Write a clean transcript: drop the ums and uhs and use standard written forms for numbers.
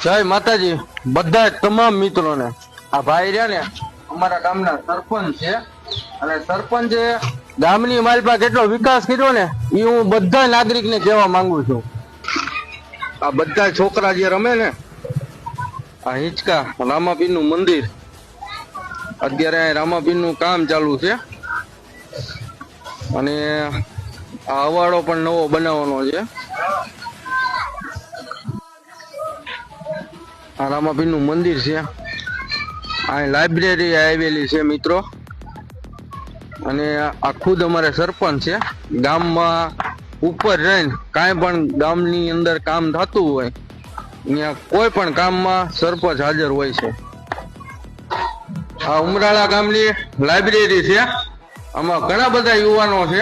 જય માતાજી બધા તમામ મિત્રોને। આ ભાઈ રહ્યા ને અમારા ગામના સરપંચ છે અને સરપંચે ગામની માલપા કેટલો વિકાસ કર્યો ને એ હું બધા નાગરિકને કહેવા માંગુ છું। આ બધા છોકરા જે રમે ને આ હિંચકા રામાપીરનું મંદિર અત્યારે રામાપીરનું કામ ચાલુ છે અને આ અવાડો પણ નવો બનાવવાનો છે। આ રામાપીરનું મંદિર છે, આ લાઇબ્રેરી આવેલી છે મિત્રો અને આ ખુદ અમારે સરપંચ છે। ગામમાં ઉપર રહીને કાંઈ પણ ગામની અંદર કામ થતું હોય અહીંયા કોઈ પણ કામમાં સરપંચ હાજર હોય છે। આ ઉમરાળા ગામની લાઇબ્રેરી છે, આમાં ઘણા બધા યુવાનો છે।